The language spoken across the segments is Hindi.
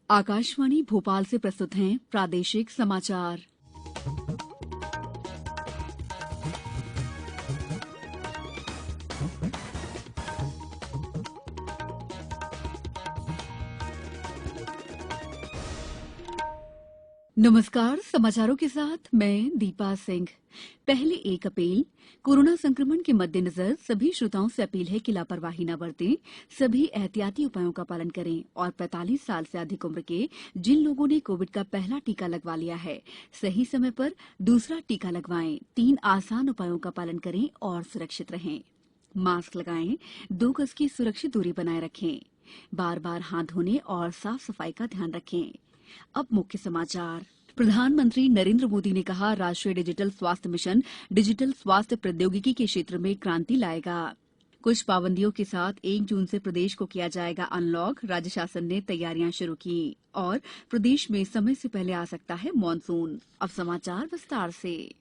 आकाशवाणी भोपाल से प्रस्तुत हैं प्रादेशिक समाचार। नमस्कार, समाचारों के साथ मैं दीपा सिंह। पहले 1 अप्रैल कोरोना संक्रमण के मद्देनजर सभी श्रोताओं से अपील है कि लापरवाही न बरतें, सभी एहतियाती उपायों का पालन करें और 45 साल से अधिक उम्र के जिन लोगों ने कोविड का पहला टीका लगवा लिया है, सही समय पर दूसरा टीका लगवाएं। 3 आसान उपायों का पालन करें और सुरक्षित रहें। मास्क लगाएं, 2 गज की सुरक्षित दूरी बनाए रखें, बार-बार हाथ धोने और साफ सफाई का ध्यान रखें। अब मुख्य समाचार। प्रधानमंत्री नरेंद्र मोदी ने कहा, राष्ट्रीय डिजिटल स्वास्थ्य मिशन डिजिटल स्वास्थ्य प्रौद्योगिकी के क्षेत्र में क्रांति लाएगा। कुछ पाबंदियों के साथ 1 जून से प्रदेश को किया जाएगा अनलॉक। राज्य शासन ने तैयारियां शुरू की और प्रदेश में समय से पहले आ सकता है मॉनसून। अब समाचार विस्तार से।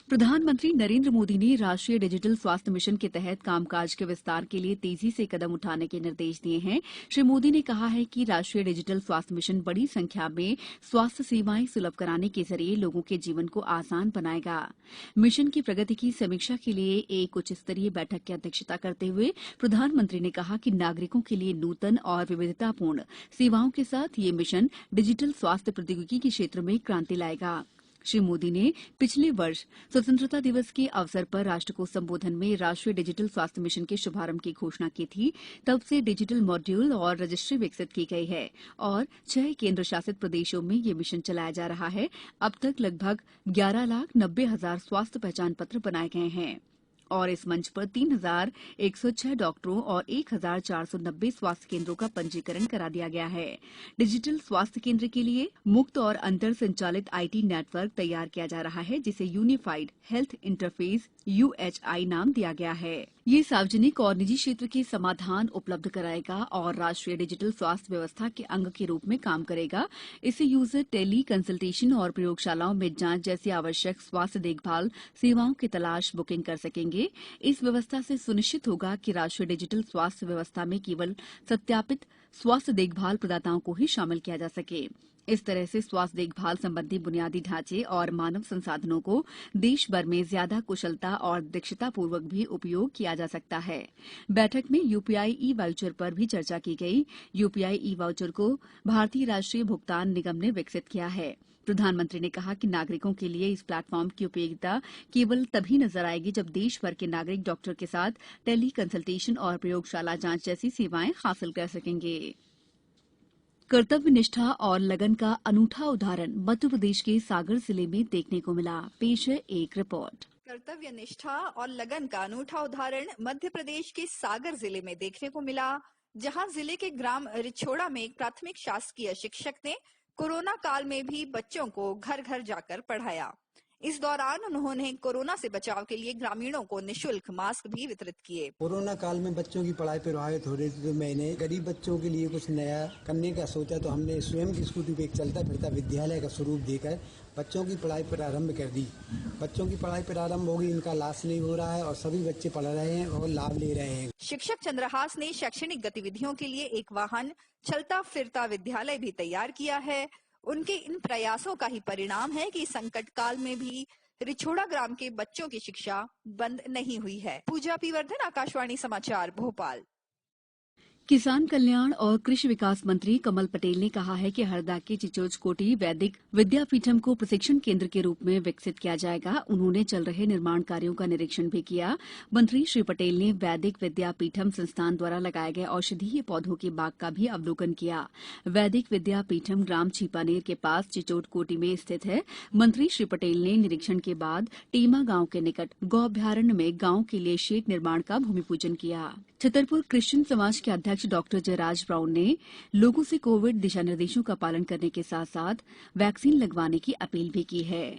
प्रधानमंत्री नरेंद्र मोदी ने राष्ट्रीय डिजिटल स्वास्थ्य मिशन के तहत कामकाज के विस्तार के लिए तेजी से कदम उठाने के निर्देश दिए हैं। श्री मोदी ने कहा है कि राष्ट्रीय डिजिटल स्वास्थ्य मिशन बड़ी संख्या में स्वास्थ्य सेवाएं सुलभ कराने के जरिए लोगों के जीवन को आसान बनाएगा। मिशन की प्रगति की समीक्षा के लिए एक उच्च स्तरीय बैठक की अध्यक्षता करते हुए प्रधानमंत्री ने कहा कि नागरिकों के लिए नूतन और विविधतापूर्ण सेवाओं के साथ ये मिशन डिजिटल स्वास्थ्य प्रौद्योगिकी के क्षेत्र में क्रांति लाएगा। श्री मोदी ने पिछले वर्ष स्वतंत्रता दिवस के अवसर पर राष्ट्र को संबोधन में राष्ट्रीय डिजिटल स्वास्थ्य मिशन के शुभारंभ की घोषणा की थी। तब से डिजिटल मॉड्यूल और रजिस्ट्री विकसित की गई है और 6 केंद्र शासित प्रदेशों में ये मिशन चलाया जा रहा है। अब तक लगभग 11,90,000 स्वास्थ्य पहचान पत्र बनाए गए हैं और इस मंच पर 3,106 डॉक्टरों और 1,490 स्वास्थ्य केंद्रों का पंजीकरण करा दिया गया है। डिजिटल स्वास्थ्य केंद्र के लिए मुक्त और अंतर संचालित आईटी नेटवर्क तैयार किया जा रहा है, जिसे यूनिफाइड हेल्थ इंटरफेस UHI नाम दिया गया है। ये सार्वजनिक और निजी क्षेत्र के समाधान उपलब्ध कराएगा और राष्ट्रीय डिजिटल स्वास्थ्य व्यवस्था के अंग के रूप में काम करेगा। इससे यूजर टेली कंसल्टेशन और प्रयोगशालाओं में जांच जैसी आवश्यक स्वास्थ्य देखभाल सेवाओं की तलाश बुकिंग कर सकेंगे। इस व्यवस्था से सुनिश्चित होगा कि राष्ट्रीय डिजिटल स्वास्थ्य व्यवस्था में केवल सत्यापित स्वास्थ्य देखभाल प्रदाताओं को ही शामिल किया जा सके। इस तरह से स्वास्थ्य देखभाल संबंधी बुनियादी ढांचे और मानव संसाधनों को देश भर में ज्यादा कुशलता और दक्षतापूर्वक भी उपयोग किया जा सकता है। बैठक में यूपीआई ई वाउचर पर भी चर्चा की गई। यूपीआई ई वाउचर को भारतीय राष्ट्रीय भुगतान निगम ने विकसित किया है। प्रधानमंत्री ने कहा कि नागरिकों के लिए इस प्लेटफॉर्म की उपयोगिता केवल तभी नजर आएगी जब देश भर के नागरिक डॉक्टर के साथ टेली कंसल्टेशन और प्रयोगशाला जांच जैसी सेवाएं हासिल कर सकेंगे। कर्तव्य निष्ठा और लगन का अनूठा उदाहरण मध्य प्रदेश के सागर जिले में देखने को मिला। पेश है एक रिपोर्ट। कर्तव्य निष्ठा और लगन का अनूठा उदाहरण मध्य प्रदेश के सागर जिले में देखने को मिला, जहां जिले के ग्राम रिछोड़ा में एक प्राथमिक शासकीय शिक्षक ने कोरोना काल में भी बच्चों को घर घर जाकर पढ़ाया। इस दौरान उन्होंने कोरोना से बचाव के लिए ग्रामीणों को निःशुल्क मास्क भी वितरित किए। कोरोना काल में बच्चों की पढ़ाई प्रभावित हो रही थी, तो मैंने गरीब बच्चों के लिए कुछ नया करने का सोचा। तो हमने स्वयं की स्कूटी पे एक चलता फिरता विद्यालय का स्वरूप देकर बच्चों की पढ़ाई प्रारंभ कर दी। बच्चों की पढ़ाई प्रारंभ होगी, इनका लाश नहीं हो रहा है और सभी बच्चे पढ़ रहे हैं और लाभ ले रहे हैं। शिक्षक चंद्रहास ने शैक्षणिक गतिविधियों के लिए एक वाहन चलता फिरता विद्यालय भी तैयार किया है। उनके इन प्रयासों का ही परिणाम है कि संकट काल में भी रिछोड़ा ग्राम के बच्चों की शिक्षा बंद नहीं हुई है। पूजा पीवर्धन, आकाशवाणी समाचार, भोपाल। किसान कल्याण और कृषि विकास मंत्री कमल पटेल ने कहा है कि हरदा के चिचोचकोटी वैदिक विद्यापीठम को प्रशिक्षण केंद्र के रूप में विकसित किया जाएगा। उन्होंने चल रहे निर्माण कार्यों का निरीक्षण भी किया। मंत्री श्री पटेल ने वैदिक विद्यापीठम संस्थान द्वारा लगाए गए औषधीय पौधों के बाग का भी अवलोकन किया। वैदिक विद्यापीठम ग्राम छीपानेर के पास चिचोटकोटी में स्थित है। मंत्री श्री पटेल ने निरीक्षण के बाद टीमा गांव के निकट गौ अभ्यारण्य में गांव के लिए शेड निर्माण का भूमि पूजन किया। छतरपुर क्रिश्चियन समाज के अध्यक्ष डॉक्टर जयराज ब्राउन ने लोगों से कोविड दिशा निर्देशों का पालन करने के साथ साथ वैक्सीन लगवाने की अपील भी की है।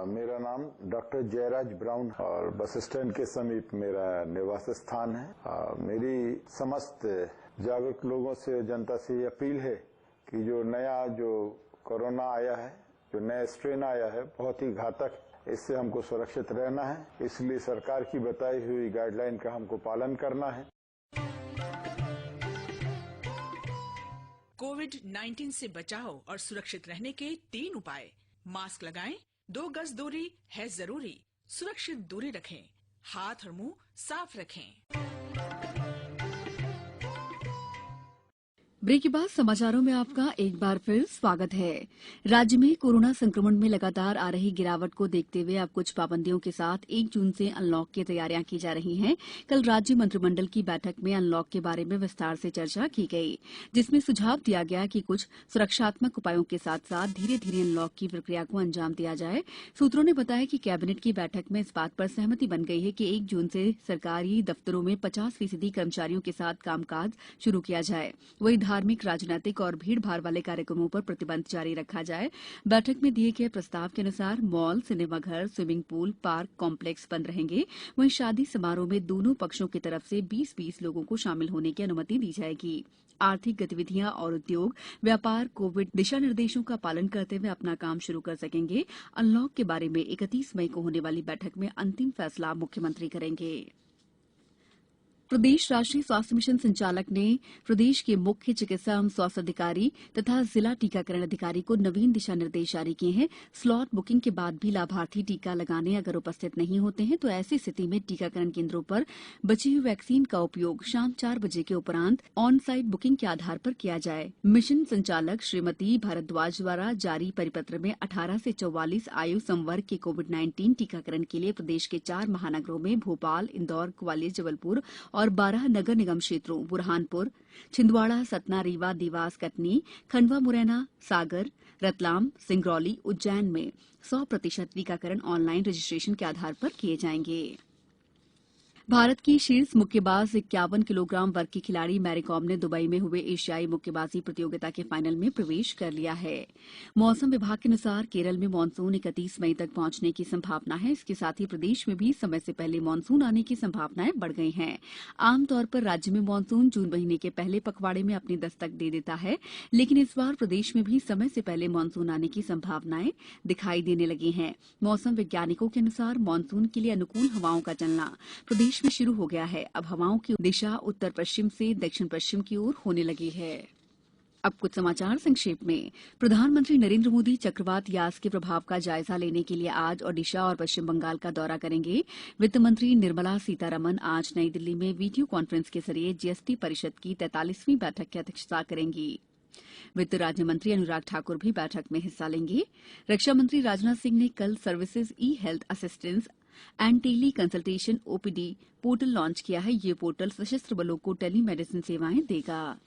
मेरा नाम डॉक्टर जयराज ब्राउन और बस स्टैंड के समीप मेरा निवास स्थान है। मेरी समस्त जागरूक लोगों से, जनता से अपील है कि जो कोरोना आया है, जो नया स्ट्रेन आया है, बहुत ही घातक, इससे हमको सुरक्षित रहना है। इसलिए सरकार की बताई हुई गाइडलाइन का हमको पालन करना है। कोविड-19 से बचाव और सुरक्षित रहने के 3 उपाय। मास्क लगाएं, 2 गज दूरी है जरूरी, सुरक्षित दूरी रखें, हाथ और मुंह साफ रखें। ब्रेक के बाद समाचारों में आपका एक बार फिर स्वागत है। राज्य में कोरोना संक्रमण में लगातार आ रही गिरावट को देखते हुए अब कुछ पाबंदियों के साथ 1 जून से अनलॉक की तैयारियां की जा रही हैं। कल राज्य मंत्रिमंडल की बैठक में अनलॉक के बारे में विस्तार से चर्चा की गई, जिसमें सुझाव दिया गया कि कुछ सुरक्षात्मक उपायों के साथ साथ धीरे धीरे अनलॉक की प्रक्रिया को अंजाम दिया जाए। सूत्रों ने बताया कि कैबिनेट की बैठक में इस बात पर सहमति बन गई है कि 1 जून से सरकारी दफ्तरों में 50% कर्मचारियों के साथ कामकाज शुरू किया जाए। वहीं धार्मिक, राजनीतिक और भीड़-भाड़ वाले कार्यक्रमों पर प्रतिबंध जारी रखा जाए। बैठक में दिए गए प्रस्ताव के अनुसार मॉल, सिनेमाघर, स्विमिंग पूल, पार्क कॉम्प्लेक्स बंद रहेंगे। वहीं शादी समारोह में दोनों पक्षों की तरफ से 20-20 लोगों को शामिल होने की अनुमति दी जाएगी। आर्थिक गतिविधियां और उद्योग, व्यापार कोविड दिशा निर्देशों का पालन करते हुए अपना काम शुरू कर सकेंगे। अनलॉक के बारे में 31 मई को होने वाली बैठक में अंतिम फैसला मुख्यमंत्री करेंगे। प्रदेश राष्ट्रीय स्वास्थ्य मिशन संचालक ने प्रदेश के मुख्य चिकित्सा एवं स्वास्थ्य अधिकारी तथा जिला टीकाकरण अधिकारी को नवीन दिशा निर्देश जारी किए हैं। स्लॉट बुकिंग के बाद भी लाभार्थी टीका लगाने अगर उपस्थित नहीं होते हैं तो ऐसी स्थिति में टीकाकरण केंद्रों पर बची हुई वैक्सीन का उपयोग शाम 4 बजे के उपरांत ऑन साइट बुकिंग के आधार पर किया जाए। मिशन संचालक श्रीमती भारद्वाज द्वारा जारी परिपत्र में 18 से 44 आयु संवर्ग के कोविड-19 टीकाकरण के लिए प्रदेश के 4 महानगरों में भोपाल, इंदौर, ग्वालियर, जबलपुर और 12 नगर निगम क्षेत्रों बुरहानपुर, छिंदवाड़ा, सतना, रीवा, देवास, कटनी, खंडवा, मुरैना, सागर, रतलाम, सिंगरौली, उज्जैन में 100% टीकाकरण ऑनलाइन रजिस्ट्रेशन के आधार पर किए जाएंगे। भारत की शीर्ष मुक्केबाज 51 किलोग्राम वर्ग की खिलाड़ी मैरीकॉम ने दुबई में हुए एशियाई मुक्केबाजी प्रतियोगिता के फाइनल में प्रवेश कर लिया है। मौसम विभाग के अनुसार केरल में मानसून 31 मई तक पहुंचने की संभावना है। इसके साथ ही प्रदेश में भी समय से पहले मानसून आने की संभावनाएं बढ़ गई हैं। आमतौर पर राज्य में मानसून जून महीने के पहले पखवाड़े में अपनी दस्तक दे देता है, लेकिन इस बार प्रदेश में भी समय से पहले मानसून आने की संभावनाएं दिखाई देने लगी हैं। मौसम वैज्ञानिकों के अनुसार मानसून के लिए अनुकूल हवाओं का चलना प्रदेश में शुरू हो गया है। अब हवाओं की दिशा उत्तर पश्चिम से दक्षिण पश्चिम की ओर होने लगी है। अब कुछ समाचार संक्षेप में। प्रधानमंत्री नरेंद्र मोदी चक्रवात यास के प्रभाव का जायजा लेने के लिए आज ओडिशा और पश्चिम बंगाल का दौरा करेंगे। वित्त मंत्री निर्मला सीतारमण आज नई दिल्ली में वीडियो कॉन्फ्रेंस के जरिए जीएसटी परिषद की 43वीं बैठक की अध्यक्षता करेंगी। वित्त राज्य मंत्री अनुराग ठाकुर भी बैठक में हिस्सा लेंगे। रक्षा मंत्री राजनाथ सिंह ने कल services e health assistance and tele consultation OPD portal launch किया है। ये पोर्टल सशस्त्र बलों को टेली मेडिसिन सेवाएं देगा।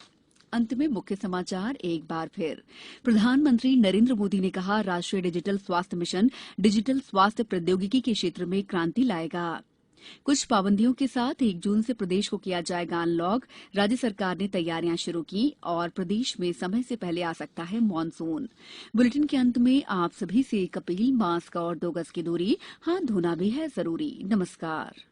अंत में मुख्य समाचार एक बार फिर। प्रधानमंत्री नरेंद्र मोदी ने कहा, राष्ट्रीय डिजिटल स्वास्थ्य मिशन डिजिटल स्वास्थ्य प्रौद्योगिकी के क्षेत्र में क्रांति लाएगा। कुछ पाबंदियों के साथ 1 जून से प्रदेश को किया जाएगा अनलॉक। राज्य सरकार ने तैयारियां शुरू की और प्रदेश में समय से पहले आ सकता है मानसून। बुलेटिन के अंत में आप सभी से एक अपील, मास्क और 2 गज की दूरी, हाथ धोना भी है जरूरी। नमस्कार।